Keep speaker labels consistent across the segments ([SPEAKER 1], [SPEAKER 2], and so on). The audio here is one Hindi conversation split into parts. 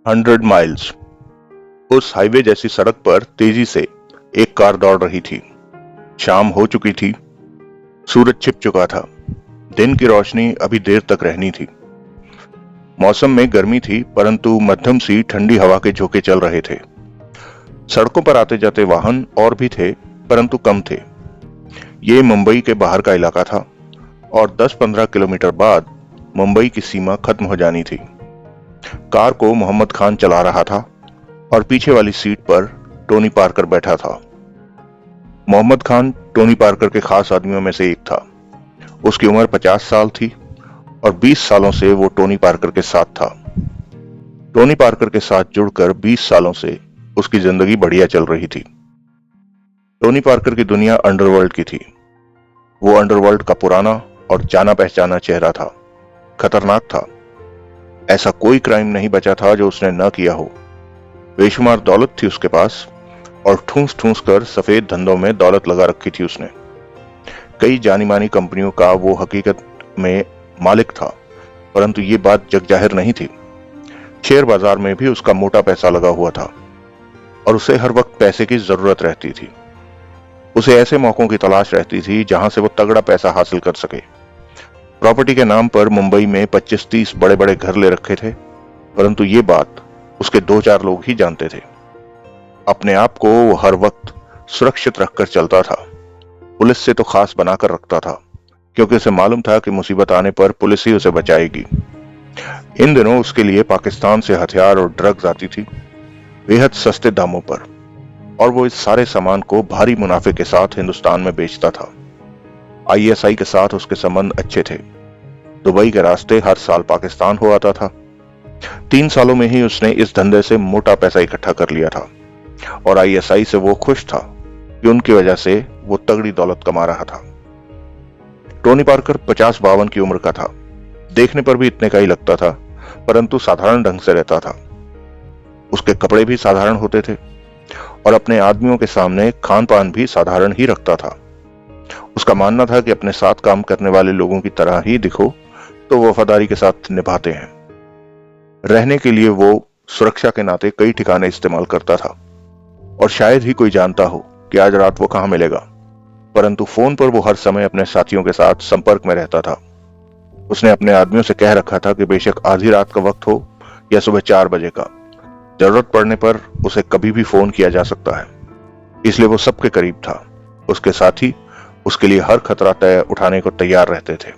[SPEAKER 1] 100 माइल्स। उस हाईवे जैसी सड़क पर तेजी से एक कार दौड़ रही थी। शाम हो चुकी थी, सूरज छिप चुका था। दिन की रोशनी अभी देर तक रहनी थी। मौसम में गर्मी थी, परंतु मध्यम सी ठंडी हवा के झोंके चल रहे थे। सड़कों पर आते जाते वाहन और भी थे, परंतु कम थे। ये मुंबई के बाहर का इलाका था और 10-15 किलोमीटर बाद मुंबई की सीमा खत्म हो जानी थी। कार को मोहम्मद खान चला रहा था और पीछे वाली सीट पर टोनी पार्कर बैठा था। मोहम्मद खान टोनी पार्कर के खास आदमियों में से एक था। उसकी उम्र 50 साल थी और 20 सालों से वो टोनी पार्कर के साथ था। टोनी पार्कर के साथ जुड़कर 20 सालों से उसकी जिंदगी बढ़िया चल रही थी। टोनी पार्कर की दुनिया अंडरवर्ल्ड की थी। वो अंडरवर्ल्ड का पुराना और जाना पहचाना चेहरा था। खतरनाक था। ऐसा कोई क्राइम नहीं बचा था जो उसने न किया हो। बेशुमार दौलत थी उसके पास और ठूंस ठूंस कर सफेद धंधों में दौलत लगा रखी थी उसने। कई जानी मानी कंपनियों का वो हकीकत में मालिक था, परंतु ये बात जग जाहिर नहीं थी। शेयर बाजार में भी उसका मोटा पैसा लगा हुआ था और उसे हर वक्त पैसे की जरूरत रहती थी। उसे ऐसे मौकों की तलाश रहती थी जहां से वो तगड़ा पैसा हासिल कर सके। प्रॉपर्टी के नाम पर मुंबई में 25-30 बड़े बड़े घर ले रखे थे, परंतु ये बात उसके 2-4 लोग ही जानते थे। अपने आप को वो हर वक्त सुरक्षित रखकर चलता था। पुलिस से तो खास बनाकर रखता था, क्योंकि उसे मालूम था कि मुसीबत आने पर पुलिस ही उसे बचाएगी। इन दिनों उसके लिए पाकिस्तान से हथियार और ड्रग्स आती थी, बेहद सस्ते दामों पर, और वो इस सारे सामान को भारी मुनाफे के साथ हिंदुस्तान में बेचता था। आईएसआई के साथ उसके संबंध अच्छे थे। दुबई के रास्ते हर साल पाकिस्तान हो आता था। 3 सालों में ही उसने इस धंधे से मोटा पैसा इकट्ठा कर लिया था और आईएसआई से वो खुश था कि उनकी वजह से वो तगड़ी दौलत कमा रहा था। टोनी पार्कर 50-52 की उम्र का था। देखने पर भी इतने का ही लगता था, परंतु साधारण ढंग से रहता था। उसके कपड़े भी साधारण होते थे और अपने आदमियों के सामने खान पान भी साधारण ही रखता था। उसका मानना था कि अपने साथ काम करने वाले लोगों की तरह ही दिखो तो वो वफादारी के साथ निभाते हैं। रहने के लिए वो सुरक्षा के नाते कई ठिकाने इस्तेमाल करता था और शायद ही कोई जानता हो कि आज रात वो कहां मिलेगा, परंतु फोन पर वो हर समय अपने साथियों के साथ संपर्क में रहता था। उसने अपने आदमियों से कह रखा था कि बेशक आधी रात का वक्त हो या सुबह 4 बजे का, जरूरत पड़ने पर उसे कभी भी फोन किया जा सकता है। इसलिए वो सबके करीब था। उसके साथी उसके लिए हर खतरा तय उठाने को तैयार रहते थे।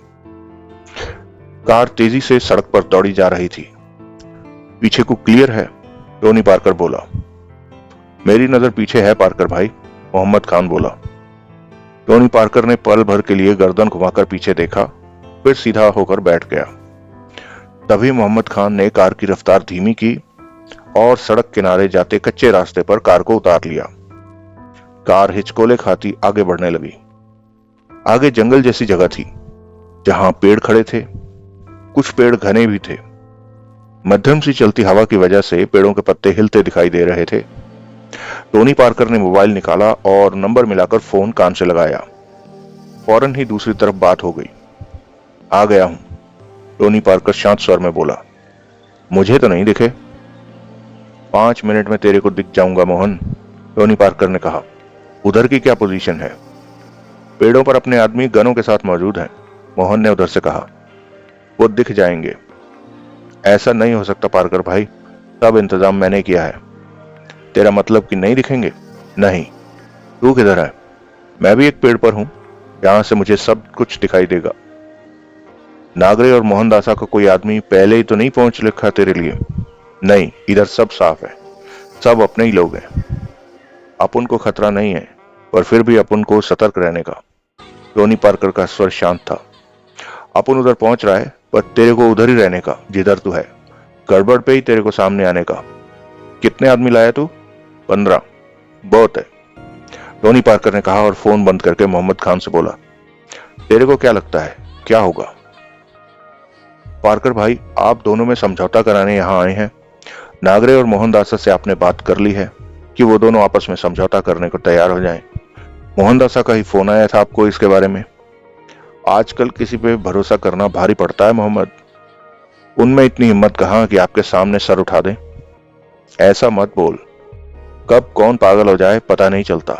[SPEAKER 1] कार तेजी से सड़क पर दौड़ी जा रही थी। पीछे को क्लियर है? टोनी पार्कर बोला। मेरी नजर पीछे है पार्कर भाई, मोहम्मद खान बोला। टोनी पार्कर ने पल भर के लिए गर्दन घुमाकर पीछे देखा, फिर सीधा होकर बैठ गया। तभी मोहम्मद खान ने कार की रफ्तार धीमी की और सड़क किनारे जाते कच्चे रास्ते पर कार को उतार लिया। कार हिचकोले खाती आगे बढ़ने लगी। आगे जंगल जैसी जगह थी जहां पेड़ खड़े थे। कुछ पेड़ घने भी थे। मध्यम सी चलती हवा की वजह से पेड़ों के पत्ते हिलते दिखाई दे रहे थे। टोनी पार्कर ने मोबाइल निकाला और नंबर मिलाकर फोन कान से लगाया। फौरन ही दूसरी तरफ बात हो गई। आ गया हूं, टोनी पार्कर शांत स्वर में बोला। मुझे तो नहीं दिखे। 5 मिनट में तेरे को दिख जाऊंगा मोहन, टोनी पार्कर ने कहा। उधर की क्या पोजीशन है? पेड़ों पर अपने आदमी गनों के साथ मौजूद हैं, मोहन ने उधर से कहा। वो दिख जाएंगे। ऐसा नहीं हो सकता पार्कर भाई, सब इंतजाम मैंने किया है। तेरा मतलब कि नहीं दिखेंगे? नहीं। तू किधर है? मैं भी एक पेड़ पर हूं, यहां से मुझे सब कुछ दिखाई देगा। नागरे और मोहनदासा का कोई आदमी पहले ही तो नहीं पहुंच लिखा तेरे लिए? नहीं, इधर सब साफ है। सब अपने ही लोग हैं। अपन को खतरा नहीं है, पर फिर भी अपन को सतर्क रहने का। टोनी पार्कर का स्वर शांत था। अपन उधर पहुंच रहा है, पर तेरे को उधर ही रहने का जिधर तू है। गड़बड़ पे ही तेरे को सामने आने का। कितने आदमी लाया तू? 15। बहुत है, टोनी पार्कर ने कहा और फोन बंद करके मोहम्मद खान से बोला। तेरे को क्या लगता है क्या होगा? पार्कर भाई, आप दोनों में समझौता कराने यहां आए हैं। नागरे और मोहनदासा से आपने बात कर ली है कि वो दोनों आपस में समझौता करने को तैयार हो जाएं। मोहनदासा का ही फोन आया था आपको इसके बारे में। आजकल किसी पे भरोसा करना भारी पड़ता है मोहम्मद। उनमें इतनी हिम्मत कहां कि आपके सामने सर उठा दें। ऐसा मत बोल, कब कौन पागल हो जाए पता नहीं चलता।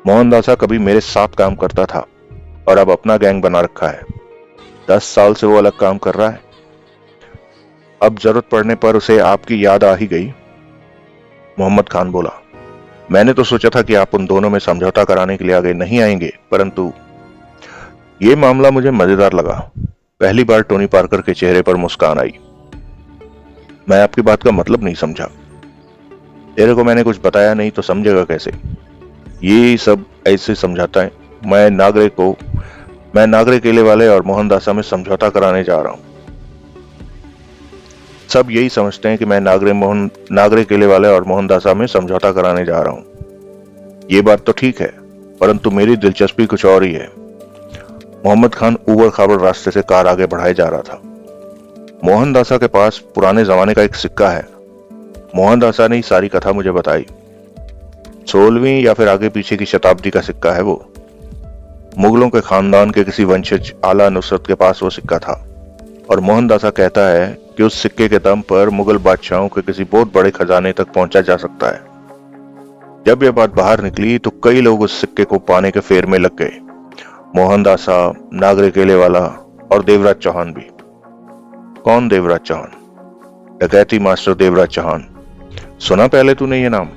[SPEAKER 1] मोहनदासा कभी मेरे साथ काम करता था और अब अपना गैंग बना रखा है। 10 साल से वो अलग काम कर रहा है। अब जरूरत पड़ने पर उसे आपकी याद आ ही गई। मोहम्मद खान बोला, मैंने तो सोचा था कि आप उन दोनों में समझौता कराने के लिए आगे नहीं आएंगे, परंतु ये मामला मुझे मजेदार लगा। पहली बार टोनी पार्कर के चेहरे पर मुस्कान आई। मैं आपकी बात का मतलब नहीं समझा। तेरे को मैंने कुछ बताया नहीं तो समझेगा कैसे? ये सब ऐसे समझाता है। मैं नागरे केले वाले और मोहनदासा में समझौता कराने जा रहा हूं। सब यही समझते हैं कि मैं नागरे केले वाले और मोहनदासा में समझौता कराने जा रहा हूं। ये बात तो ठीक है, परंतु मेरी दिलचस्पी कुछ और ही है। मोहम्मद खान ऊबड़ खाबड़ रास्ते से कार आगे बढ़ाए जा रहा था। मोहनदासा के पास पुराने जमाने का एक सिक्का है। मोहनदासा ने ही सारी कथा मुझे बताई। 16वीं या फिर आगे पीछे की शताब्दी का सिक्का है वो। मुगलों के खानदान के किसी वंशज आला नुसरत के पास वो सिक्का था और मोहनदासा कहता है कि उस सिक्के के दम पर मुगल बादशाहों के किसी बहुत बड़े खजाने तक पहुंचा जा सकता है। जब यह बात बाहर निकली तो कई लोग उस सिक्के को पाने के फेर में लग गए। मोहनदासा, नागरे केलेवाला और देवराज चौहान भी। कौन देवराज चौहान? डकैती मास्टर देवराज चौहान। सुना पहले तूने ये नाम?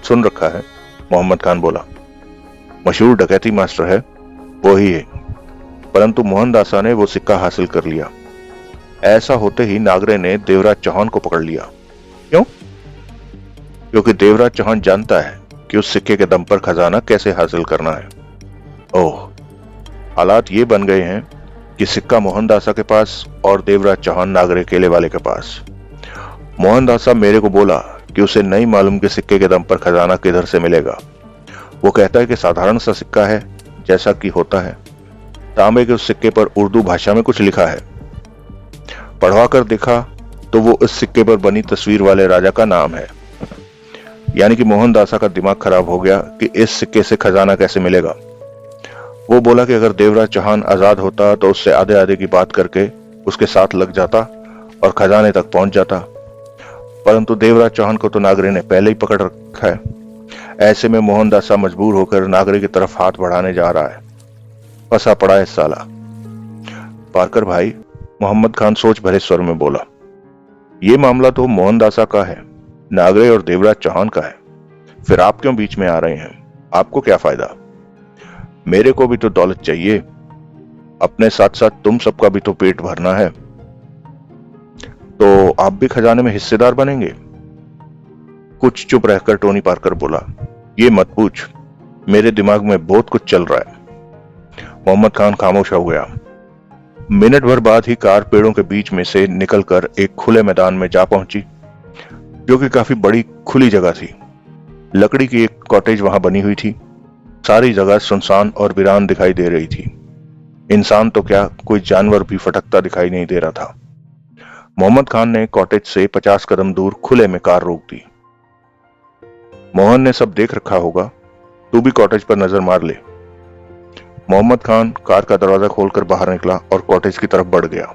[SPEAKER 1] सुन रखा है, मोहम्मद खान बोला। मशहूर डकैती मास्टर है, वो ही है। परंतु मोहनदासा ने वो सिक्का हासिल कर लिया। ऐसा होते ही नागरे ने देवराज चौहान को पकड़ लिया। क्यों? क्योंकि देवराज चौहान जानता है कि उस सिक्के के दम पर खजाना कैसे हासिल करना है। ओह, हालात ये बन गए हैं कि सिक्का मोहनदासा के पास और देवराज चौहान नागरे केले वाले के पास। मोहनदासा मेरे को बोला कि उसे नहीं मालूम कि सिक्के के दम पर खजाना किधर से मिलेगा। वो कहता है कि साधारण सा सिक्का है, जैसा कि होता है। तांबे के उस सिक्के पर उर्दू भाषा में कुछ लिखा है। पढ़वा कर देखा तो वो उस सिक्के पर बनी तस्वीर वाले राजा का नाम है। यानी कि मोहनदासा का दिमाग खराब हो गया कि इस सिक्के से खजाना कैसे मिलेगा। वो बोला कि अगर देवराज चौहान आजाद होता तो उससे आधे आधे की बात करके उसके साथ लग जाता और खजाने तक पहुंच जाता। परंतु देवराज चौहान को तो नागरे ने पहले ही पकड़ रखा है। ऐसे में मोहनदासा मजबूर होकर नागरे की तरफ हाथ बढ़ाने जा रहा है। फंसा पड़ा है साला। पार्कर भाई, मोहम्मद खान सोच भरे स्वर में बोला, ये मामला तो मोहनदासा का है, नागरे और देवराज चौहान का है। फिर आप क्यों बीच में आ रहे हैं? आपको क्या फायदा? मेरे को भी तो दौलत चाहिए। अपने साथ साथ तुम सबका भी तो पेट भरना है। तो आप भी खजाने में हिस्सेदार बनेंगे? कुछ चुप रहकर टोनी पार्कर बोला, ये मत पूछ, मेरे दिमाग में बहुत कुछ चल रहा है। मोहम्मद खान खामोश हो गया। मिनट भर बाद ही कार पेड़ों के बीच में से निकलकर एक खुले मैदान में जा पहुंची, जो कि काफी बड़ी खुली जगह थी। लकड़ी की एक कॉटेज वहां बनी हुई थी। सारी जगह सुनसान और वीरान दिखाई दे रही थी। इंसान तो क्या, कोई जानवर भी फटकता दिखाई नहीं दे रहा था। मोहम्मद खान ने कॉटेज से 50 कदम दूर खुले में कार रोक दी। मोहन ने सब देख रखा होगा, तू भी कॉटेज पर नजर मार ले। मोहम्मद खान कार का दरवाजा खोलकर बाहर निकला और कॉटेज की तरफ बढ़ गया।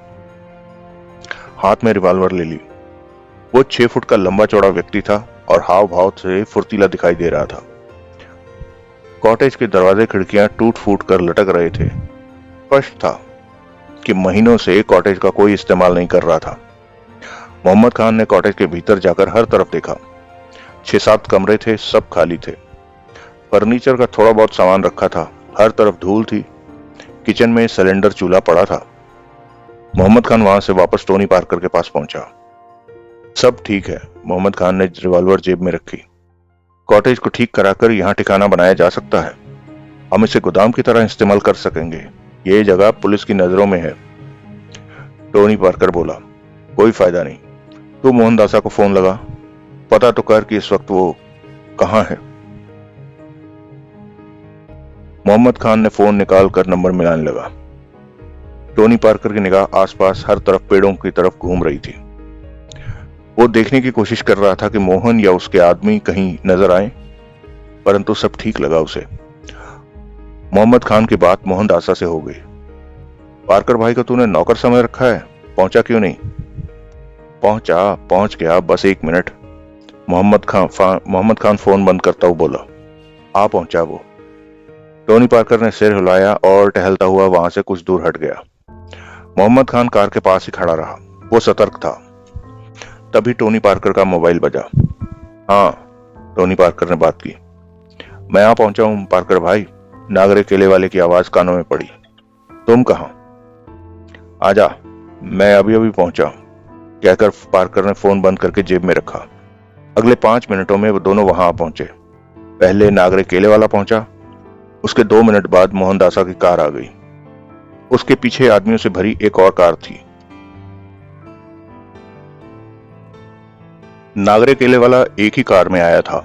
[SPEAKER 1] हाथ में रिवॉल्वर ले ली। वो 6 फुट का लंबा चौड़ा व्यक्ति था और हाव भाव से फुर्तीला दिखाई दे रहा था। कॉटेज के दरवाजे खिड़कियां टूट फूट कर लटक रहे थे। स्पष्ट था कि महीनों से कॉटेज का कोई इस्तेमाल नहीं कर रहा था। मोहम्मद खान ने कॉटेज के भीतर जाकर हर तरफ देखा। 6-7 कमरे थे, सब खाली थे। फर्नीचर का थोड़ा बहुत सामान रखा था। हर तरफ धूल थी। किचन में सिलेंडर चूल्हा पड़ा था। मोहम्मद खान वहां से वापस टोनी पार्कर के पास पहुंचा। सब ठीक है। मोहम्मद खान ने रिवॉल्वर जेब में रखी। कॉटेज को ठीक कराकर यहाँ ठिकाना बनाया जा सकता है। हम इसे गोदाम की तरह इस्तेमाल कर सकेंगे। ये जगह पुलिस की नजरों में है। टोनी पार्कर बोला, कोई फायदा नहीं। तू मोहनदासा को फोन लगा, पता तो कर कि इस वक्त वो कहाँ है। मोहम्मद खान ने फोन निकाल कर नंबर मिलाने लगा। टोनी पार्कर की निगाह आसपास हर तरफ पेड़ों की तरफ घूम रही थी। वो देखने की कोशिश कर रहा था कि मोहन या उसके आदमी कहीं नजर आए, परंतु सब ठीक लगा उसे। मोहम्मद खान की बात मोहनदासा से हो गई। पार्कर भाई को तूने नौकर समझ रखा है, पहुंचा क्यों नहीं? पहुंच गया, बस 1 मिनट। मोहम्मद खान फोन बंद करता हुआ बोला। आ पहुंचा वो। टोनी पार्कर ने सिर हिलाया और टहलता हुआ वहां से कुछ दूर हट गया। मोहम्मद खान कार के पास ही खड़ा रहा। वो सतर्क था। तभी टोनी पार्कर का मोबाइल बजा। हाँ, टोनी पार्कर ने बात की। मैं आ पहुंचा हूं पार्कर भाई, नागरे केले वाले की आवाज कानों में पड़ी। तुम कहां? आजा, मैं अभी अभी पहुंचा, कहकर पार्कर ने फोन बंद करके जेब में रखा। अगले 5 मिनटों में वो दोनों वहां आ पहुंचे। पहले नागरे केले वाला पहुंचा, उसके 2 मिनट बाद मोहनदासा की कार आ गई। उसके पीछे आदमियों से भरी एक और कार थी। नागरे केले वाला एक ही कार में आया था।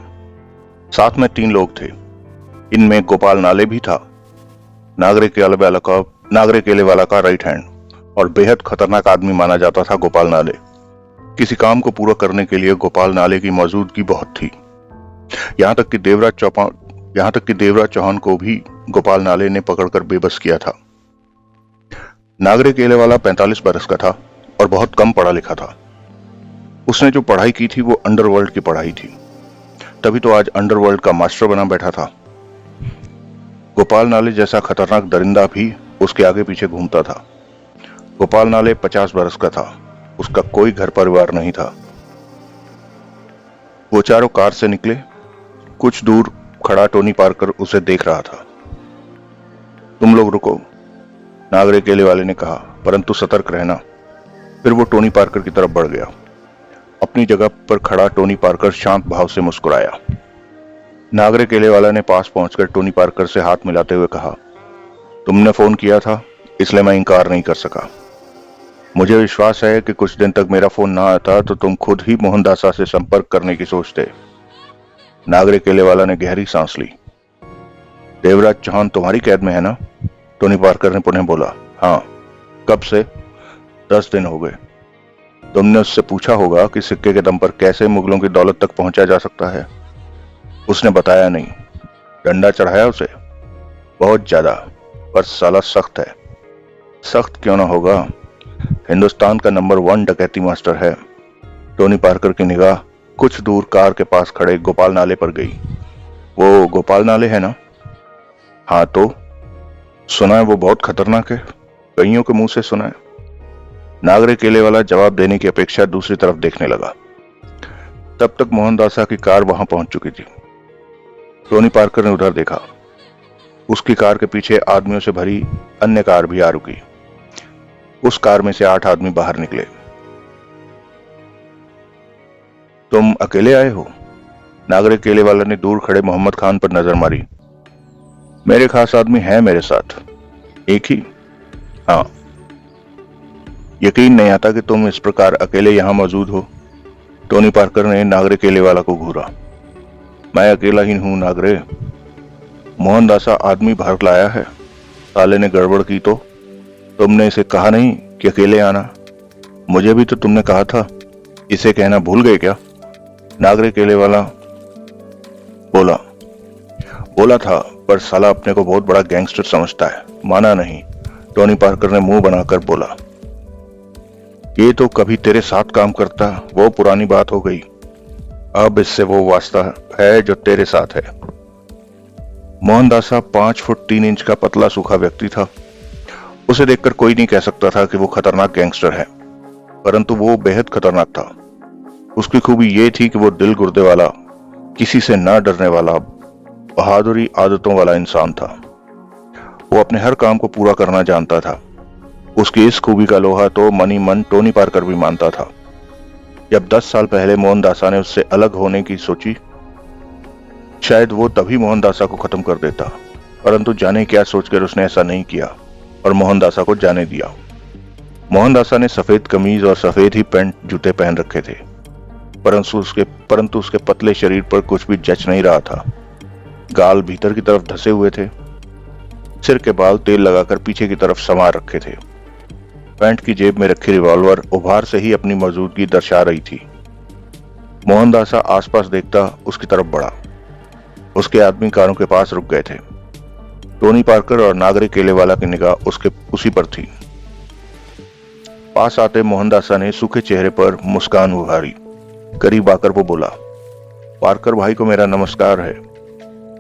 [SPEAKER 1] साथ में 3 लोग थे। इनमें गोपाल नाले भी था। नागरे केले वाला का राइट हैंड और बेहद खतरनाक आदमी माना जाता था गोपाल नाले। किसी काम को पूरा करने के लिए गोपाल नाले की मौजूदगी बहुत थी। यहाँ तक कि देवराज चौहान को भी गोपाल नाले ने पकड़कर बेबस किया था। नागरे केले वाला 45 बरस का था और बहुत कम पढ़ा लिखा था। उसने जो पढ़ाई की थी वो अंडरवर्ल्ड की पढ़ाई थी। तभी तो आज अंडरवर्ल्ड का मास्टर बना बैठा था। गोपाल नाले जैसा खतरनाक दरिंदा भी उसके आगे पीछे घूमता था। गोपाल नाले 50 बरस का था। उसका कोई घर परिवार नहीं था। वो चारों कार से निकले। कुछ दूर खड़ा टोनी पार्कर उसे देख रहा था। तुम लोग रुको, नागरे केले वाले ने कहा, परंतु सतर्क रहना। फिर वो टोनी पार्कर की तरफ बढ़ गया। अपनी जगह पर खड़ा टोनी पार्कर शांत भाव से मुस्कुराया। नागरे केले वाला ने पास पहुंचकर टोनी पार्कर से हाथ मिलाते हुए कहा, तुमने फोन किया था, इसलिए मैं इनकार नहीं कर सका। मुझे विश्वास है कि कुछ दिन तक मेरा फोन ना आता तो तुम खुद ही मोहनदासा से संपर्क करने की सोचते। नागरे केले वाला ने गहरी सांस ली। देवराज चौहान तुम्हारी कैद में है ना? टोनी पार्कर ने पुनः बोला। हाँ। कब से? 10 दिन हो गए। तुमने उससे पूछा होगा कि सिक्के के दम पर कैसे मुगलों की दौलत तक पहुंचा जा सकता है। उसने बताया नहीं। डंडा चढ़ाया उसे? बहुत ज्यादा, पर साला सख्त है। सख्त क्यों ना होगा, हिंदुस्तान का नंबर 1 डकैती मास्टर है। टोनी पार्कर की निगाह कुछ दूर कार के पास खड़े गोपाल नाले पर गई। वो गोपाल नाले है ना? हाँ तो? सुना है वो बहुत खतरनाक है, कईयों के मुंह से सुना है। नागरे केले वाला जवाब देने की अपेक्षा दूसरी तरफ देखने लगा। तब तक मोहनदासा की कार वहां पहुंच चुकी थी। टोनी पार्कर ने उधर देखा। उसकी कार के पीछे आदमियों से भरी अन्य कार भी आ रुकी। उस कार में से 8 आदमी बाहर निकले। तुम अकेले आए हो? नागरे केले वाला ने दूर खड़े मोहम्मद खान पर नजर मारी। मेरे खास आदमी हैं मेरे साथ। एक ही? हाँ। यकीन नहीं आता कि तुम इस प्रकार अकेले यहां मौजूद हो। टोनी पार्कर ने नागरे केले वाला को घूरा। मैं अकेला ही हूं नागरे। मोहनदासा आदमी भर लाया है। साले ने गड़बड़ की तो? तुमने इसे कहा नहीं कि अकेले आना? मुझे भी तो तुमने कहा था। इसे कहना भूल गए क्या? नागरे केले वाला बोला था, पर साला अपने को बहुत बड़ा गैंगस्टर समझता है। माना नहीं। टोनी पार्कर ने मुंह बनाकर बोला। ये तो कभी तेरे साथ काम करता, वो पुरानी बात हो गई। अब इससे वो वास्ता है जो तेरे साथ है। मोहनदासा 5 फुट 3 इंच का पतला सूखा व्यक्ति था। उसे देखकर कोई नहीं कह सकता था कि वो खतरनाक गैंगस्टर है, परंतु वो बेहद खतरनाक था। उसकी खूबी ये थी कि वो दिल गुर्दे वाला, किसी से ना डरने वाला, बहादुरी आदतों वाला इंसान था। वो अपने हर काम को पूरा करना जानता था। उसकी इस खूबी का लोहा तो मनी मन टोनी पार्कर भी मानता था। जब 10 साल पहले मोहनदासा ने उससे अलग होने की सोची, शायद वो तभी मोहनदासा को खत्म कर देता, परंतु जाने क्या सोचकर उसने ऐसा नहीं किया और मोहनदासा को जाने दिया। मोहनदासा ने सफेद कमीज और सफेद ही पैंट जूते पहन रखे थे, परंतु उसके पतले शरीर पर कुछ भी जच नहीं रहा था। गाल भीतर की तरफ धसे हुए थे। सिर के बाल तेल लगाकर पीछे की तरफ संवार रखे थे। पैंट की जेब में रखी रिवॉल्वर उभार से ही अपनी मौजूदगी दर्शा रही थी। मोहनदासा आसपास देखता उसकी तरफ बढ़ा। उसके आदमी कारों के पास रुक गए थे। टोनी पार्कर और नागरे केले वाला की निगाह उसी पर थी। पास आते मोहनदासा ने सूखे चेहरे पर मुस्कान उभारी। करीब आकर वो बोला, पार्कर भाई को मेरा नमस्कार है।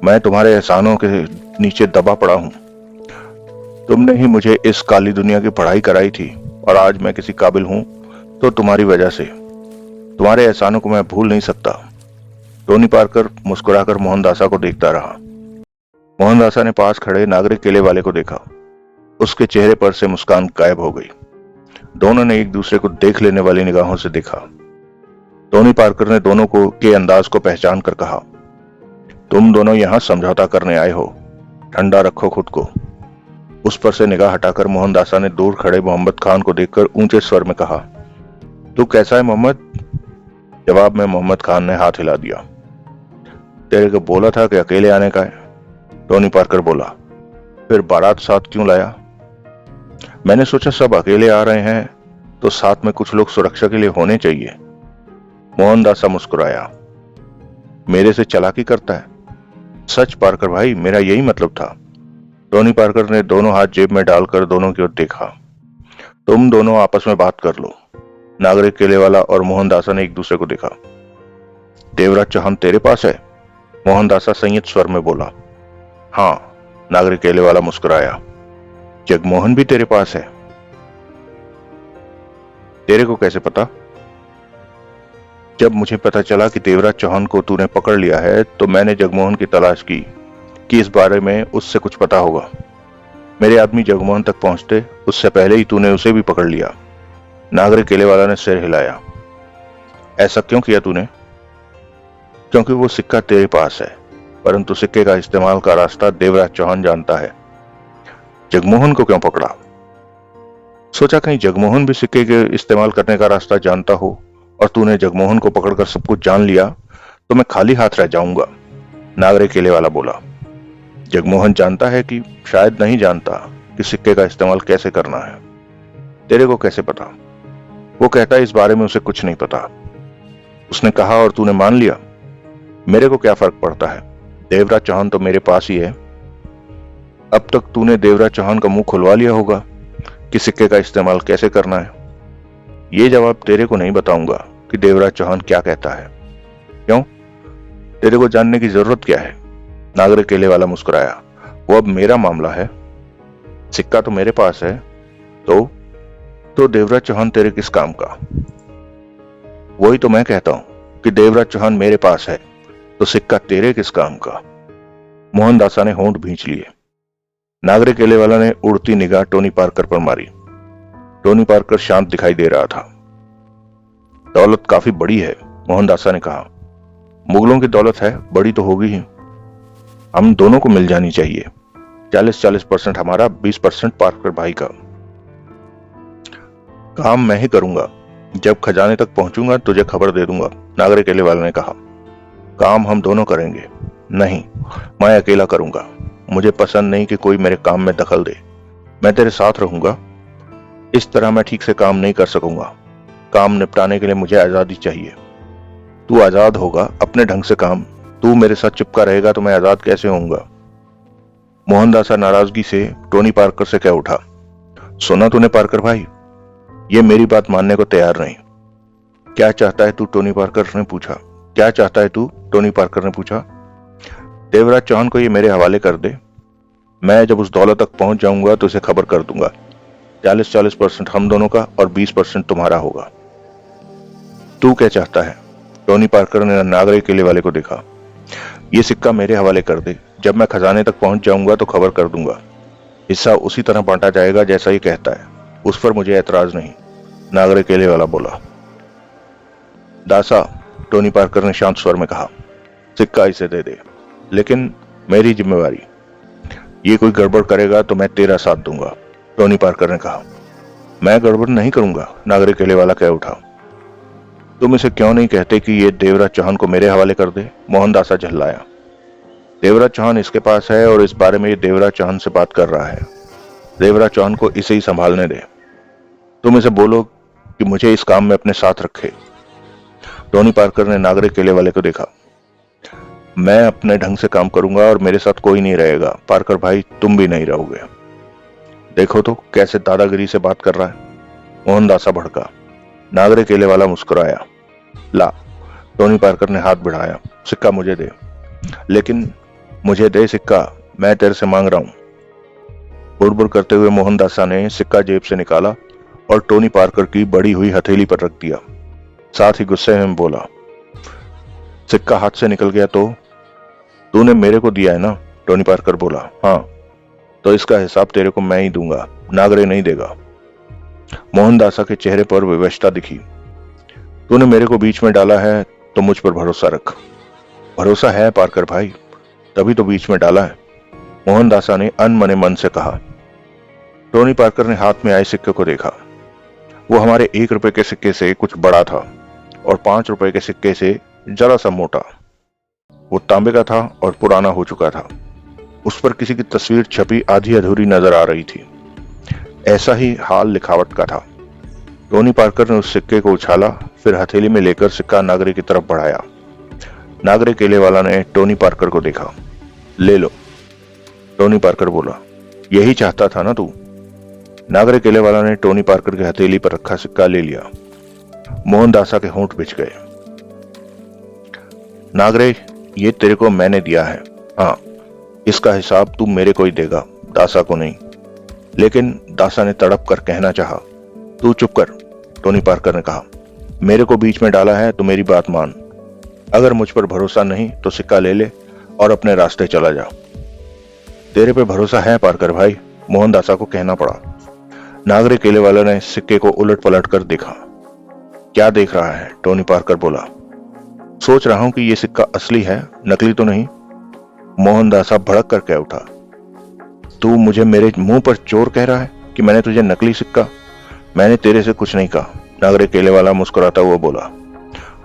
[SPEAKER 1] मैं तुम्हारे एहसानों के नीचे दबा पड़ा हूं। तुमने ही मुझे इस काली दुनिया की पढ़ाई कराई थी और आज मैं किसी काबिल हूं तो तुम्हारी वजह से। तुम्हारे एहसानों को मैं भूल नहीं सकता। टोनी पार्कर मुस्कुराकर मोहनदासा को देखता रहा। मोहनदासा ने पास खड़े नागरिक केले वाले को देखा। उसके चेहरे पर से मुस्कान गायब हो गई। दोनों ने एक दूसरे को देख लेने वाली निगाहों से देखा। टोनी पार्कर ने दोनों को के अंदाज को पहचान कर कहा, तुम दोनों यहां समझौता करने आए हो, ठंडा रखो खुद को। उस पर से निगाह हटाकर मोहनदासा ने दूर खड़े मोहम्मद खान को देखकर ऊंचे स्वर में कहा, तू कैसा है मोहम्मद? जवाब में मोहम्मद खान ने हाथ हिला दिया। तेरे को बोला था कि अकेले आने का है। टोनी पार्कर बोला, फिर बारात साथ क्यों लाया? मैंने सोचा सब अकेले आ रहे हैं तो साथ में कुछ लोग सुरक्षा के लिए होने चाहिए। मोहनदासा मुस्कुराया, मेरे से चालाकी करता है? सच पार्कर भाई, मेरा यही मतलब था। टोनी पार्कर ने दोनों हाथ जेब में डालकर दोनों की ओर देखा। तुम दोनों आपस में बात कर लो। नागरिक केलेवाला और मोहनदासा ने एक दूसरे को देखा। देवराज चौहान तेरे पास है? मोहनदासा संयत स्वर में बोला। हाँ, नागरिक केलेवाला मुस्कुराया। जगमोहन भी तेरे पास है? तेरे को कैसे पता? जब मुझे पता चला कि देवराज चौहान को तूने पकड़ लिया है तो मैंने जगमोहन की तलाश की कि इस बारे में उससे कुछ पता होगा। मेरे आदमी जगमोहन तक पहुंचते उससे पहले ही तूने उसे भी पकड़ लिया। नागरिक केलेवाला ने सिर हिलाया। ऐसा क्यों किया तूने? क्योंकि वो सिक्का तेरे पास है, परंतु सिक्के का इस्तेमाल का रास्ता देवराज चौहान जानता है। जगमोहन को क्यों पकड़ा? सोचा कहीं जगमोहन भी सिक्के के इस्तेमाल करने का रास्ता जानता हो और तूने जगमोहन को पकड़कर सब कुछ जान लिया तो मैं खाली हाथ रह जाऊंगा। नागरिक केलेवाला बोला। जगमोहन जानता है कि शायद नहीं जानता कि सिक्के का इस्तेमाल कैसे करना है। तेरे को कैसे पता? वो कहता है इस बारे में उसे कुछ नहीं पता। उसने कहा और तूने मान लिया। मेरे को क्या फर्क पड़ता है? देवराज चौहान तो मेरे पास ही है। अब तक तूने देवराज चौहान का मुंह खुलवा लिया होगा कि सिक्के का इस्तेमाल कैसे करना है। ये जवाब तेरे को नहीं बताऊंगा कि देवराज चौहान क्या कहता है। क्यों? तेरे को जानने की जरूरत क्या है? नागरिक केलेवाला मुस्कुराया। वो अब मेरा मामला है। सिक्का तो मेरे पास है। तो देवराज चौहान तेरे किस काम का? वही तो मैं कहता हूं कि देवराज चौहान मेरे पास है तो सिक्का तेरे किस काम का? मोहनदासा ने होंठ भींच लिए। नागरिक केलेवाला ने उड़ती निगाह टोनी पार्कर पर मारी। टोनी पार्कर शांत दिखाई दे रहा था। दौलत काफी बड़ी है, मोहनदासा ने कहा। मुगलों की दौलत है, बड़ी तो होगी ही। हम दोनों को मिल जानी चाहिए। 40% हमारा, 20% पार्कर भाई का। काम मैं ही करूंगा। जब खजाने तक पहुंचूंगा तुझे खबर दे दूंगा, नागरिक केलेवाला ने कहा। काम हम दोनों करेंगे। नहीं, मैं अकेला करूंगा। मुझे पसंद नहीं कि कोई मेरे काम में दखल दे। मैं तेरे साथ रहूंगा। इस तरह मैं ठीक से काम नहीं कर सकूंगा। काम निपटाने के लिए मुझे आजादी चाहिए। तू आजाद होगा अपने ढंग से काम। तू मेरे साथ चिपका रहेगा तो मैं आजाद कैसे होऊंगा? मोहनदासा नाराजगी से टोनी पार्कर से कह उठा। सुना तूने पार्कर भाई? ये मेरी बात मानने को तैयार नहीं। क्या चाहता है तू? टोनी पार्कर ने पूछा। क्या चाहता है तू? टोनी पार्कर ने पूछा। देवराज चौहान को ये मेरे हवाले कर दे। मैं जब उस दौलत तक पहुंच जाऊंगा तो उसे खबर कर दूंगा। 40% हम दोनों का और 20% तुम्हारा होगा। तू क्या चाहता है? टोनी पार्कर ने नागरिक केलेवाले को देखा। ये सिक्का मेरे हवाले कर दे। जब मैं खजाने तक पहुंच जाऊंगा तो खबर कर दूंगा। हिस्सा उसी तरह बांटा जाएगा जैसा ही कहता है। उस पर मुझे ऐतराज नहीं, नागरिक केलेवाला बोला। दासा, टोनी पार्कर ने शांत स्वर में कहा, सिक्का इसे दे दे, लेकिन मेरी जिम्मेवारी। ये कोई गड़बड़ करेगा तो मैं तेरा साथ दूंगा, टोनी पार्कर ने कहा। मैं गड़बड़ नहीं करूंगा, नागरिक केलेवाला कह उठा। तुम इसे क्यों नहीं कहते कि ये देवराज चौहान को मेरे हवाले कर दे? मोहनदासा झल्लाया। देवराज चौहान इसके पास है और इस बारे में ये देवराज चौहान से बात कर रहा है। देवराज चौहान को इसे ही संभालने दे। तुम इसे बोलो कि मुझे इस काम में अपने साथ रखे। टोनी पार्कर ने नागरिक केलेवाले को देखा। मैं अपने ढंग से काम करूंगा और मेरे साथ कोई नहीं रहेगा। पार्कर भाई, तुम भी नहीं रहोगे। देखो तो कैसे दादागिरी से बात कर रहा है। मोहनदासा भड़का। नागरिक केलेवाला मुस्कुराया। ला, टोनी पार्कर ने हाथ बढ़ाया। सिक्का मुझे दे। लेकिन मुझे दे सिक्का, मैं तेरे से मांग रहा हूं। बुड़बुड़ करते हुए मोहनदासा ने सिक्का जेब से निकाला और टोनी पार्कर की बड़ी हुई हथेली पर रख दिया। साथ ही गुस्से में बोला, सिक्का हाथ से निकल गया तो? तूने मेरे को दिया है ना? टोनी पार्कर बोला। हाँ, तो इसका हिसाब तेरे को मैं ही दूंगा, नागरे नहीं देगा। मोहनदासा के चेहरे पर विवशता दिखी। तूने मेरे को बीच में डाला है तो मुझ पर भरोसा रख। भरोसा है पार्कर भाई, तभी तो बीच में डाला है, मोहनदासा ने अनमने मन से कहा। टोनी पार्कर ने हाथ में आए सिक्के को देखा। वो हमारे 1 रुपए के सिक्के से कुछ बड़ा था और 5 रुपए के सिक्के से जरा सा मोटा। वो तांबे का था और पुराना हो चुका था। उस पर किसी की तस्वीर छपी आधी अधूरी नजर आ रही थी। ऐसा ही हाल लिखावट का था। टोनी पार्कर ने उस सिक्के को उछाला, फिर हथेली में लेकर सिक्का नागरे की तरफ बढ़ाया। नागरे केले वाला ने टोनी पार्कर को देखा। ले लो, टोनी पार्कर बोला। यही चाहता था ना तू? नागरे केले वाला ने टोनी पार्कर की हथेली पर रखा सिक्का ले लिया। मोहनदासा के होंठ बिछ गए। नागरे, ये तेरे को मैंने दिया है। हाँ, इसका हिसाब तू मेरे को ही देगा, दासा को नहीं। लेकिन दासा ने तड़प कर कहना चाहा। तू चुप कर, टोनी पार्कर ने कहा। मेरे को बीच में डाला है तो मेरी बात मान। अगर मुझ पर भरोसा नहीं तो सिक्का ले ले और अपने रास्ते चला जा। तेरे पे भरोसा है पार्कर भाई, मोहनदासा को कहना पड़ा। नागरे केले वाला ने सिक्के को उलट पलट कर देखा। क्या देख रहा है? टोनी पार्कर बोला। सोच रहा हूं कि ये सिक्का असली है, नकली तो नहीं। मोहनदासा भड़क कर कह उठा। तू मुझे मेरे मुंह पर चोर कह रहा है कि मैंने तुझे नकली सिक्का? मैंने तेरे से कुछ नहीं कहा, नागरे केले वाला मुस्कुराता हुआ बोला।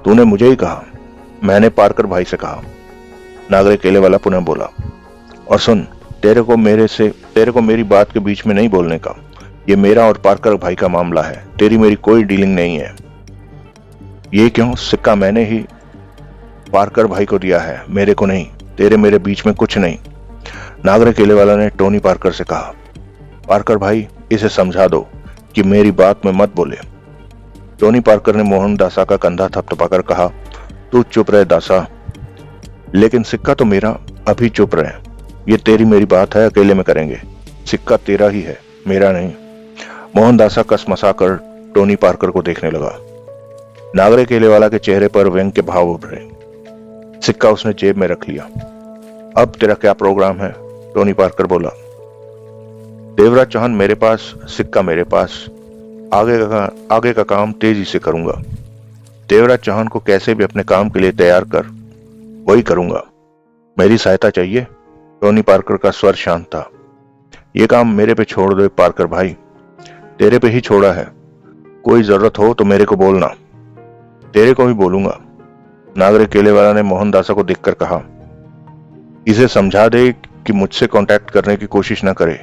[SPEAKER 1] तूने मुझे ही कहा, मैंने पार्कर भाई से कहा, नागरे केले वाला पुनः बोला। और सुन, तेरे को मेरी बात के बीच में नहीं बोलने का। ये मेरा और पार्कर भाई का मामला है, तेरी मेरी कोई डीलिंग नहीं है। ये क्यों? सिक्का मैंने ही पार्कर भाई को दिया है, मेरे को नहीं। तेरे मेरे बीच में कुछ नहीं, नागरे केले वाला ने टोनी पार्कर से कहा। पार्कर भाई, इसे समझा दो कि मेरी बात में मत बोले। टोनी पार्कर ने मोहनदासा का कंधा थपथपाकर कहा। तू चुप रहे दासा। लेकिन सिक्का तो मेरा, अभी चुप रहे। ये तेरी मेरी बात है, अकेले में करेंगे। सिक्का तेरा ही है, मेरा नहीं। मोहनदासा कसमसा कर टोनी पार्कर को देखने लगा। नागरे केले वाला के चेहरे पर व्यंग के भाव उभरे। सिक्का उसने जेब में रख लिया। अब तेरा क्या प्रोग्राम है? टोनी पार्कर बोला। देवराज चौहान मेरे पास, सिक्का मेरे पास। आगे का काम तेजी से करूंगा। देवराज चौहान को कैसे भी अपने काम के लिए तैयार कर, वही करूंगा। मेरी सहायता चाहिए? टोनी पार्कर का स्वर शांत था। यह काम मेरे पे छोड़ दो पार्कर भाई, तेरे पे ही छोड़ा है। कोई जरूरत हो तो मेरे को बोलना। तेरे को भी बोलूंगा, नागरे केले वाला ने मोहनदासा को देखकर कहा। इसे समझा दे कि मुझसे कांटेक्ट करने की कोशिश ना करे,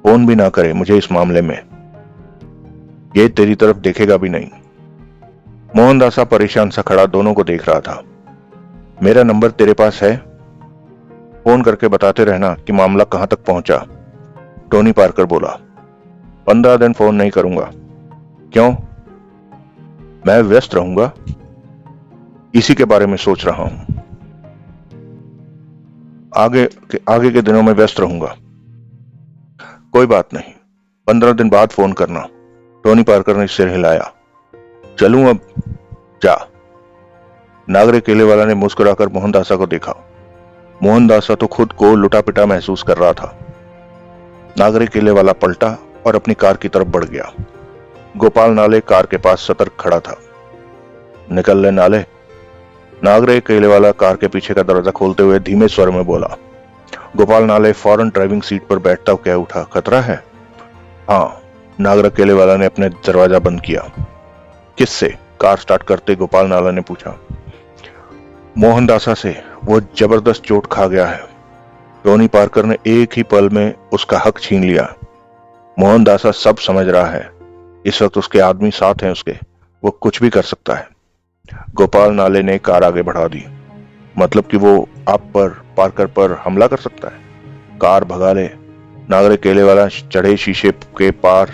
[SPEAKER 1] फोन भी ना करे मुझे इस मामले में। ये तेरी तरफ देखेगा भी नहीं। मोहनदासा परेशान सा खड़ा दोनों को देख रहा था। मेरा नंबर तेरे पास है, फोन करके बताते रहना कि मामला कहां तक पहुंचा, टोनी पार्कर बोला। 15 दिन फोन नहीं करूंगा। क्यों? मैं व्यस्त रहूंगा, इसी के बारे में सोच रहा हूं। आगे के दिनों में व्यस्त रहूंगा। कोई बात नहीं, 15 दिन बाद फोन करना, टोनी पार्कर ने सिर हिलाया। चलूं अब? जा। नागरे केले वाला ने मुस्कुराकर मोहनदासा को देखा। मोहनदासा तो खुद को लुटा पिटा महसूस कर रहा था। नागरे केले वाला पलटा और अपनी कार की तरफ बढ़ गया। गोपाल नाले कार के पास सतर्क खड़ा था। निकल ले नाले, नागरे केले वाला कार के पीछे का दरवाजा खोलते हुए धीमे स्वर में बोला। गोपाल नाले फौरन ड्राइविंग सीट पर बैठता हुआ कह उठा, खतरा है? हाँ, नागरा केले वाला ने अपने दरवाजा बंद किया। किससे? कार स्टार्ट करते गोपाल नाला ने पूछा। मोहनदासा से, वो जबरदस्त चोट खा गया है। टोनी पार्कर ने एक ही पल में उसका हक छीन लिया। मोहनदासा सब समझ रहा है, इस वक्त उसके आदमी साथ हैं उसके, वो कुछ भी कर सकता है। गोपाल नाले ने कार आगे बढ़ा दी। मतलब कि वो आप पर, पार्कर पर हमला कर सकता है? कार भगा ले। नागरे केले वाला चढ़े शीशे के पार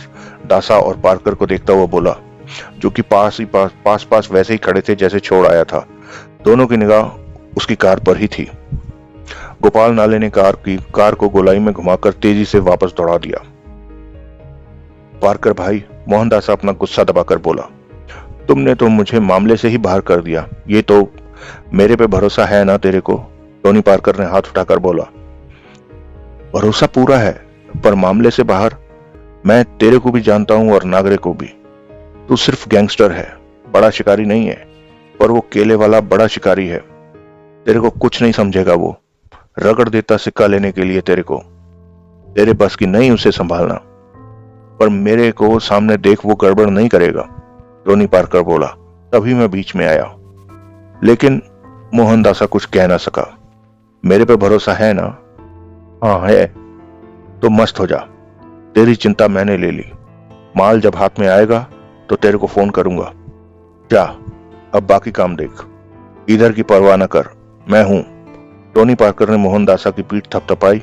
[SPEAKER 1] दासा और पार्कर को देखता हुआ बोला। जो कि पास पास वैसे ही खड़े थे जैसे छोड़ आया था। दोनों की निगाह उसकी कार पर ही थी। गोपाल नाले ने कार को गोलाई में घुमाकर तेजी से वापस दौड़ा दिया। पार्कर भाई, मोहनदास अपना गुस्सा दबाकर बोला, तुमने तो मुझे मामले से ही बाहर कर दिया। ये तो मेरे पे भरोसा है ना तेरे को? टोनी पार्कर ने हाथ उठाकर बोला। भरोसा पूरा है, पर मामले से बाहर? मैं तेरे को भी जानता हूं और नागरे को भी। तू सिर्फ गैंगस्टर है, बड़ा शिकारी नहीं है। पर वो केले वाला बड़ा शिकारी है। तेरे को कुछ नहीं समझेगा। वो रगड़ देता सिक्का लेने के लिए तेरे को। तेरे बस की नहीं उसे संभालना। पर मेरे को सामने देख, वो गड़बड़ नहीं करेगा, टोनी पार्कर बोला। तभी मैं बीच में आया, लेकिन मोहनदासा कुछ कह ना सका। मेरे पे भरोसा है ना? हाँ है। तो मस्त हो जा, तेरी चिंता मैंने ले ली। माल जब हाथ में आएगा तो तेरे को फोन करूंगा। जा, अब बाकी काम देख। इधर की परवाह न कर, मैं हूं। टोनी पार्कर ने मोहनदासा की पीठ थपथपाई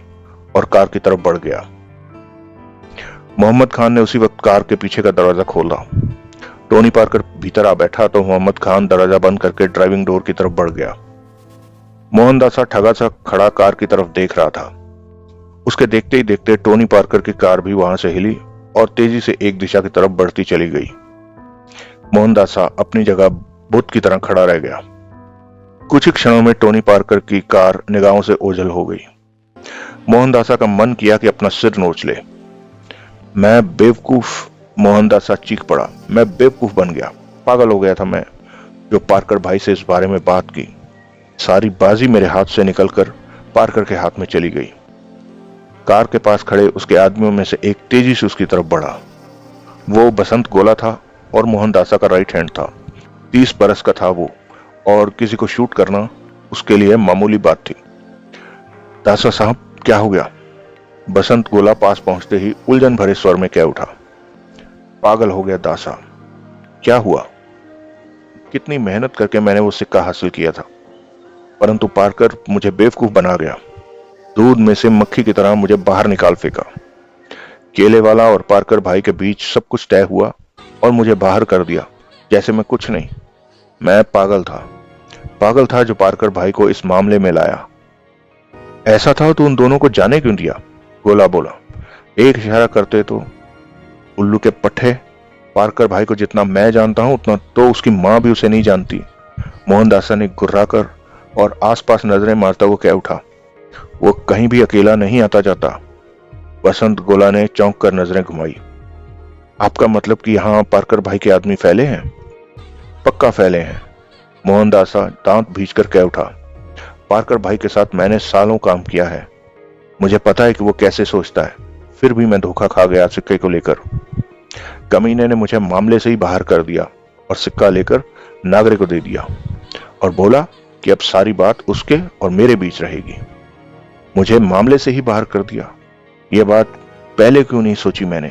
[SPEAKER 1] और कार की तरफ बढ़ गया। मोहम्मद खान ने उसी वक्त कार के पीछे का दरवाजा खोला। टोनी पार्कर भीतर आ बैठा तो मोहम्मद खान दरवाजा बंद करके ड्राइविंग डोर की तरफ बढ़ गया। मोहनदासा ठगा सा खड़ा कार की तरफ देख रहा था। उसके देखते ही देखते टोनी पार्कर की कार भी वहां से हिली और तेजी से एक दिशा की तरफ बढ़ती चली गई। मोहनदासा अपनी जगह बुत की तरह खड़ा रह गया। कुछ ही क्षणों में टोनी पार्कर की कार निगाहों से ओझल हो गई। मोहनदासा का मन किया कि अपना सिर नोच ले। मैं बेवकूफ, मोहनदासा चीख पड़ा। मैं बेवकूफ बन गया, पागल हो गया था मैं, जो पार्कर भाई से इस बारे में बात की। सारी बाजी मेरे हाथ से निकलकर पार्कर के हाथ में चली गई। कार के पास खड़े उसके आदमियों में से एक तेजी से उसकी तरफ बढ़ा। वो बसंत गोला था और मोहनदासा का राइट हैंड था। 30 बरस का था वो, और किसी को शूट करना उसके लिए मामूली बात थी। दासा साहब, क्या हो गया? बसंत गोला पास पहुंचते ही उलझन भरे स्वर में कह उठा। पागल हो गया दासा। क्या हुआ? कितनी मेहनत करके मैंने वो सिक्का हासिल किया था, परंतु पार्कर मुझे बेवकूफ बना गया। दूध में से मक्खी की तरह मुझे बाहर निकाल फेंका। केले वाला और पार्कर भाई के बीच सब कुछ तय हुआ और मुझे बाहर कर दिया, जैसे मैं कुछ नहीं। मैं पागल था जो पार्कर भाई को इस मामले में लाया। ऐसा था तो उन दोनों को जाने क्यों दिया? गोला बोला। एक इशारा करते तो उल्लू के पट्टे, पार्कर भाई को जितना मैं जानता हूं उतना तो उसकी मां भी उसे नहीं जानती। मोहनदासा ने गुर्राकर और आसपास नजरें मारता हुआ कह उठा। वो कहीं भी अकेला नहीं आता जाता। बसंत गोला ने चौंक कर नजरें घुमाई। आपका मतलब कि यहां पार्कर भाई के आदमी फैले हैं? पक्का फैले हैं, मोहनदासा दांत भींचकर कह उठा। पार्कर भाई के साथ मैंने सालों काम किया है। मुझे पता है कि वो कैसे सोचता है। फिर भी मैं धोखा खा गया सिक्के को लेकर। कमीने ने मुझे मामले से ही बाहर कर दिया और सिक्का लेकर नागरे को दे दिया और बोला कि अब सारी बात उसके और मेरे बीच रहेगी। मुझे मामले से ही बाहर कर दिया। यह बात पहले क्यों नहीं सोची मैंने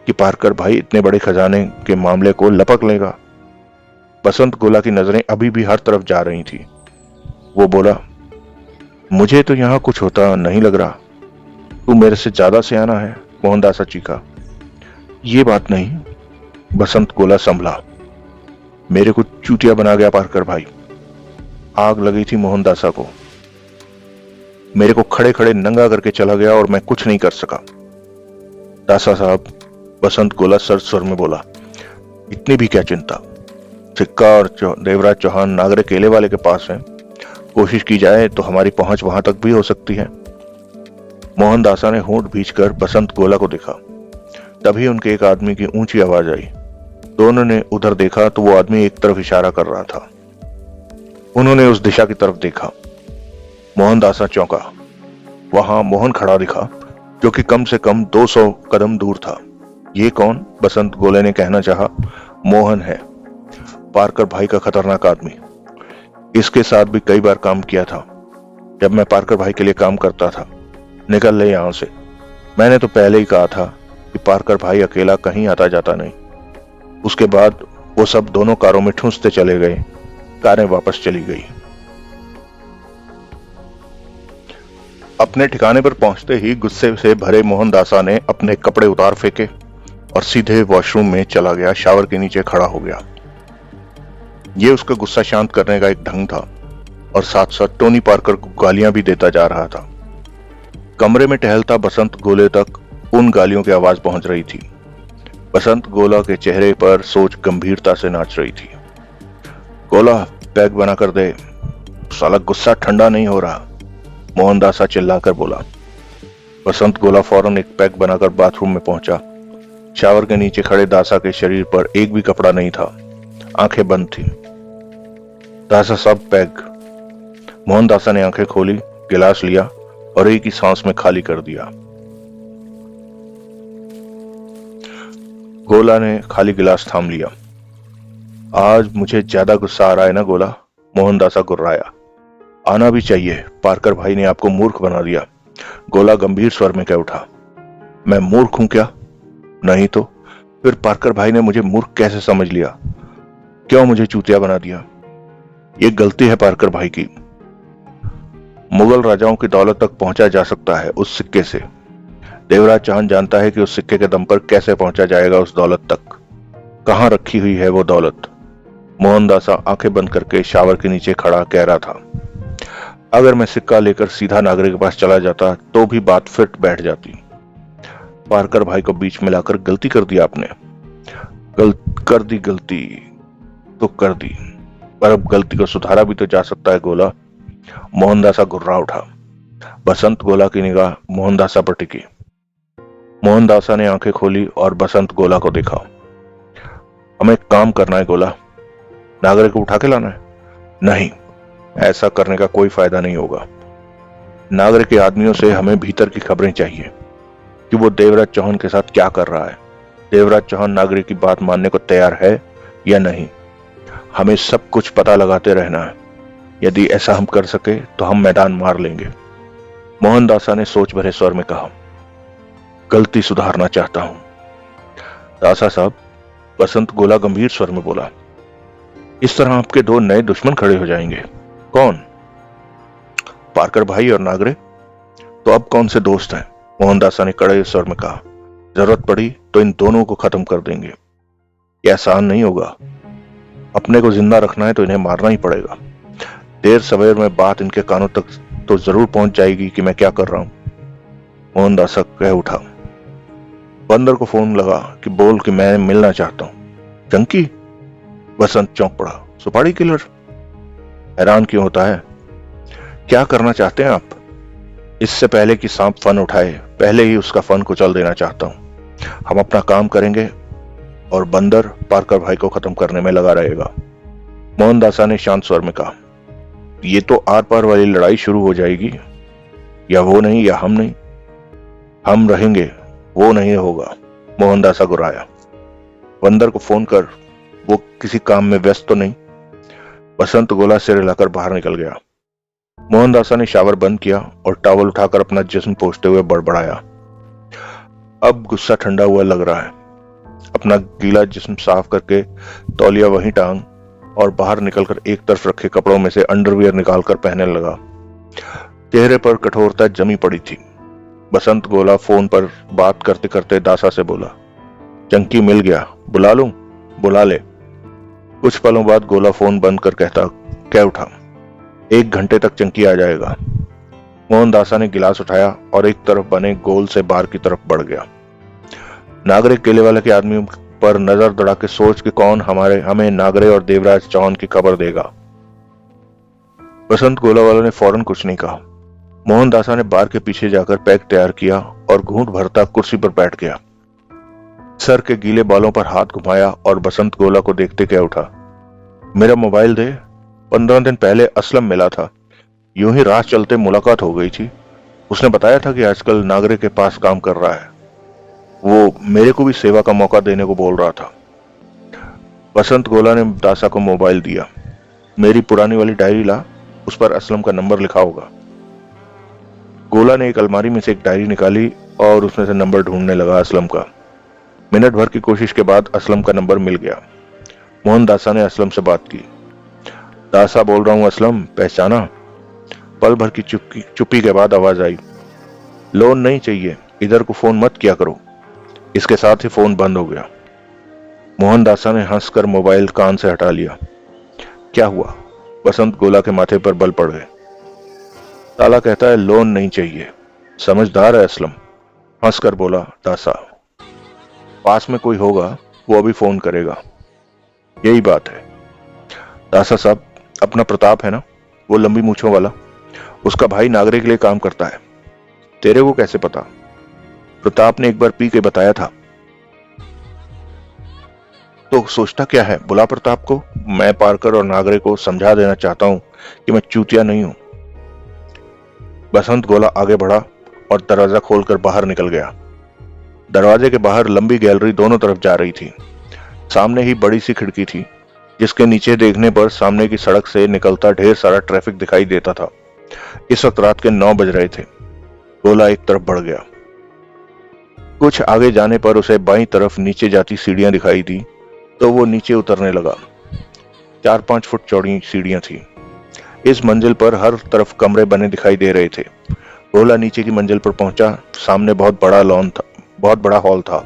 [SPEAKER 1] कि पार्कर भाई इतने बड़े खजाने के मामले को लपक लेगा। बसंत गोला की नजरें अभी भी हर तरफ जा रही थी। वो बोला, मुझे तो यहां कुछ होता नहीं लग रहा। तू मेरे से ज्यादा सियाना है, मोहनदासा चीखा। ये बात नहीं, बसंत गोला संभला। मेरे को चूतिया बना गया पार्कर भाई। आग लगी थी मोहनदासा को। मेरे को खड़े खड़े नंगा करके चला गया और मैं कुछ नहीं कर सका। दासा साहब, बसंत गोला सर स्वर में बोला, इतनी भी क्या चिंता। सिक्का और देवराज चौहान नागरे केले वाले के पास है। कोशिश की जाए तो हमारी पहुंच वहां तक भी हो सकती है। मोहनदासा ने होंठ भींचकर बसंत गोला को देखा। तभी उनके एक आदमी की ऊंची आवाज आई। दोनों ने उधर देखा तो वो आदमी एक तरफ इशारा कर रहा था। उन्होंने उस दिशा की तरफ देखा। मोहनदासा चौंका। वहां मोहन खड़ा दिखा, जो कि कम से कम 200 कदम दूर था। ये कौन? बसंत गोले ने कहना चाहा। मोहन है, पार्कर भाई का खतरनाक आदमी। इसके साथ भी कई बार काम किया था, जब मैं पार्कर भाई के लिए काम करता था। निकल ले यहां से। मैंने तो पहले ही कहा था कि पार्कर भाई अकेला कहीं आता जाता नहीं। उसके बाद वो सब दोनों कारों में ठूंसते चले गए। कारें वापस चली गई। अपने ठिकाने पर पहुंचते ही गुस्से से भरे मोहनदासा ने अपने कपड़े उतार फेंके और सीधे वॉशरूम में चला गया। शावर के नीचे खड़ा हो गया। ये उसका गुस्सा शांत करने का एक ढंग था और साथ साथ टोनी पार्कर को गालियां भी देता जा रहा था। कमरे में टहलता बसंत गोले तक उन गालियों की आवाज पहुंच रही थी। बसंत गोला के चेहरे पर सोच गंभीरता से नाच रही थी। गोला, पैग बना कर दे, साला गुस्सा ठंडा नहीं हो रहा, मोहनदासा चिल्लाकर बोला। बसंत गोला फौरन एक पैग बनाकर बाथरूम में पहुंचा। शावर के नीचे खड़े दासा के शरीर पर एक भी कपड़ा नहीं था, आंखें बंद थी। दासा साहब, पैग। मोहनदासा ने आंखें खोली, गिलास लिया और एक ही सांस में खाली कर दिया। गोला ने खाली गिलास थाम लिया। आज मुझे ज्यादा गुस्सा आ रहा है ना गोला, मोहनदासा गुर्राया। आना भी चाहिए, पार्कर भाई ने आपको मूर्ख बना दिया। गोला गंभीर स्वर में कह उठा। मैं मूर्ख हूं क्या? नहीं तो फिर पार्कर भाई ने मुझे मूर्ख कैसे समझ लिया? क्यों मुझे चूतिया बना दिया? ये गलती है पार्कर भाई की। मुगल राजाओं की दौलत तक पहुंचा जा सकता है उस सिक्के से। देवराज चौहान जानता है कि उस सिक्के के दम पर कैसे पहुंचा जाएगा उस दौलत तक। कहां रखी हुई है वो दौलत? मोहनदासा आंखें बंद करके शावर के नीचे खड़ा कह रहा था। अगर मैं सिक्का लेकर सीधा नागरिक के पास चला जाता तो भी बात फिट बैठ जाती। पार्कर भाई को बीच में लाकर गलती कर दी आपने। गलती तो कर दी, पर अब गलती को सुधारा भी तो जा सकता है गोला। मोहनदासा गुर्रा उठा। बसंत गोला की निगाह मोहनदासा पर टिकी। मोहनदासा ने आंखें खोली और बसंत गोला को देखा। हमें एक काम करना है गोला, नागरिक को उठा के लाना है। नहीं, ऐसा करने का कोई फायदा नहीं होगा। नागरिक के आदमियों से हमें भीतर की खबरें चाहिए कि वो देवराज चौहान के साथ क्या कर रहा है। देवराज चौहान नागरिक की बात मानने को तैयार है या नहीं, हमें सब कुछ पता लगाते रहना है। यदि ऐसा हम कर सके तो हम मैदान मार लेंगे। मोहनदासा ने सोच भरे स्वर में कहा। गलती सुधारना चाहता हूं दासा साहब, बसंत गोला गंभीर स्वर में बोला। इस तरह आपके दो नए दुश्मन खड़े हो जाएंगे। कौन? पार्कर भाई और नागरिक। तो अब कौन से दोस्त हैं? मोहनदासा ने कड़े स्वर में कहा। जरूरत पड़ी तो इन दोनों को खत्म कर देंगे। यह आसान नहीं होगा। अपने को जिंदा रखना है तो इन्हें मारना ही पड़ेगा। देर सवेर में बात इनके कानों तक तो जरूर पहुंच जाएगी कि मैं क्या कर रहा हूं। मोहनदासा कह उठा। बंदर को फोन लगा कि बोल कि मैं मिलना चाहता हूं। चंकी? बसंत चौंक पड़ा। सुपारी किलर? हैरान क्यों होता है? क्या करना चाहते हैं आप? इससे पहले कि सांप फन उठाए, पहले ही उसका फन कुचल देना चाहता हूं। हम अपना काम करेंगे और बंदर पार्कर भाई को खत्म करने में लगा रहेगा। मोहनदासा ने शांत स्वर में कहा। ये तो आर पार वाली लड़ाई शुरू हो जाएगी। या वो नहीं या हम नहीं। हम रहेंगे, वो नहीं होगा, मोहनदासा गुर्राया। बंदर को फोन कर, वो किसी काम में व्यस्त तो नहीं। बसंत गोला सिर हिलाकर बाहर निकल गया। मोहनदासा ने शावर बंद किया और टॉवल उठाकर अपना जिस्म पोंछते हुए बड़बड़ाया। अब गुस्सा ठंडा हुआ लग रहा है। अपना गीला जिस्म साफ करके तौलिया वहीं टांग और बाहर निकलकर एक तरफ रखे कपड़ों में से अंडरवियर निकालकर पहनने लगा। चेहरे पर कठोरता जमी पड़ी थी। बसंत गोला फोन पर बात करते करते दासा से बोला। चंकी मिल गया, बुला लूं? बुला ले। कुछ पलों बाद गोला फोन बंद कर कह उठा। 1 घंटे तक चंकी आ जाएगा। मोहनदासा ने गिलास उठाया और एक तरफ बने गोल से बाहर की तरफ बढ़ गया। नागरिक केले वाले के आदमी पर नजर दौड़ा के सोच कि कौन हमें नागरे और देवराज चौहान की खबर देगा। बसंत गोला वाला ने फौरन कुछ नहीं कहा। मोहनदासा ने बार के पीछे जाकर पैक तैयार किया और घूंट भरता कुर्सी पर बैठ गया। सर के गीले बालों पर हाथ घुमाया और बसंत गोला को देखते कह उठा। मेरा मोबाइल दे। 15 दिन पहले असलम मिला था। यूं ही राह चलते मुलाकात हो गई थी। उसने बताया था कि आजकल नागरिक के पास काम कर रहा है। वो मेरे को भी सेवा का मौका देने को बोल रहा था। बसंत गोला ने दासा को मोबाइल दिया। मेरी पुरानी वाली डायरी ला, उस पर असलम का नंबर लिखा होगा। गोला ने एक अलमारी में से एक डायरी निकाली और उसमें से नंबर ढूंढने लगा असलम का। मिनट भर की कोशिश के बाद असलम का नंबर मिल गया। मोहनदासा ने असलम से बात की। दासा बोल रहा हूं असलम, पहचाना? पल भर की चुप्पी के बाद आवाज आई। लोन नहीं चाहिए, इधर को फोन मत किया करो। इसके साथ ही फोन बंद हो गया। मोहनदासा ने हंसकर मोबाइल कान से हटा लिया। क्या हुआ? बसंत गोला के माथे पर बल पड़ गए। ताला कहता है लोन नहीं चाहिए। समझदार है असलम, हंसकर बोला दासा। पास में कोई होगा, वो अभी फोन करेगा। यही बात है। दासा साहब, अपना प्रताप है ना, वो लंबी मूछों वाला, उसका भाई नागरे के लिए काम करता है। तेरे को कैसे पता? प्रताप ने एक बार पी के बताया था। तो सोचता क्या है? बुला प्रताप को। मैं पारकर और नागरे को समझा देना चाहता हूं कि मैं चूतिया नहीं हूं। बसंत गोला आगे बढ़ा और दरवाजा खोलकर बाहर निकल गया। दरवाजे के बाहर लंबी गैलरी दोनों तरफ जा रही थी। सामने ही बड़ी सी खिड़की थी, जिसके नीचे देखने पर सामने की सड़क से निकलता ढेर सारा ट्रैफिक दिखाई देता था। इस वक्त रात के 9 बज रहे थे। गोला एक तरफ बढ़ गया। कुछ आगे जाने पर उसे बाईं तरफ नीचे जाती सीढ़ियां दिखाई दी, तो वो नीचे उतरने लगा। 4-5 फुट चौड़ी सीढ़ियां थी। इस मंजिल पर हर तरफ कमरे बने दिखाई दे रहे थे। गोला नीचे की मंजिल पर पहुंचा। सामने बहुत बड़ा हॉल था।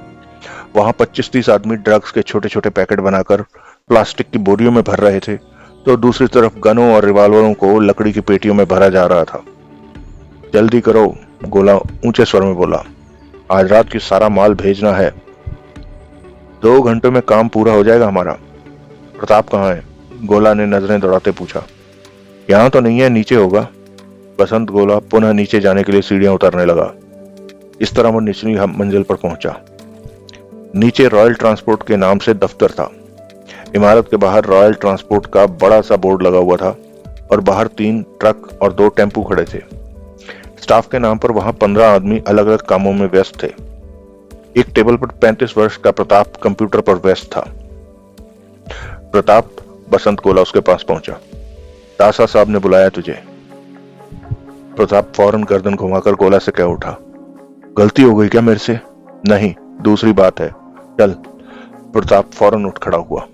[SPEAKER 1] वहां 25-30 आदमी ड्रग्स के छोटे छोटे पैकेट बनाकर प्लास्टिक की बोरियों में भर रहे थे, तो दूसरी तरफ गनों और रिवॉल्वरों को लकड़ी की पेटियों में भरा जा रहा था। जल्दी करो, गोला ऊंचे स्वर में बोला, आज रात की सारा माल भेजना है। 2 घंटों में काम पूरा हो जाएगा हमारा। प्रताप कहाँ है? गोला ने नजरें दौड़ाते पूछा। यहां तो नहीं है, नीचे होगा। बसंत गोला पुनः नीचे जाने के लिए सीढ़ियां उतरने लगा। इस तरह वो निचली मंजिल पर पहुंचा। नीचे रॉयल ट्रांसपोर्ट के नाम से दफ्तर था। इमारत के बाहर रॉयल ट्रांसपोर्ट का बड़ा सा बोर्ड लगा हुआ था और बाहर 3 ट्रक और 2 टेम्पू खड़े थे। स्टाफ के नाम पर वहां 15 आदमी अलग अलग कामों में व्यस्त थे। एक टेबल पर 35 वर्ष का प्रताप कंप्यूटर पर व्यस्त था। प्रताप, बसंत गोला उसके पास पहुंचा। दासा साहब ने बुलाया तुझे। प्रताप फौरन गर्दन घुमाकर गोला से कह उठा, गलती हो गई क्या मेरे से? नहीं, दूसरी बात है, चल। प्रताप फौरन उठ खड़ा हुआ।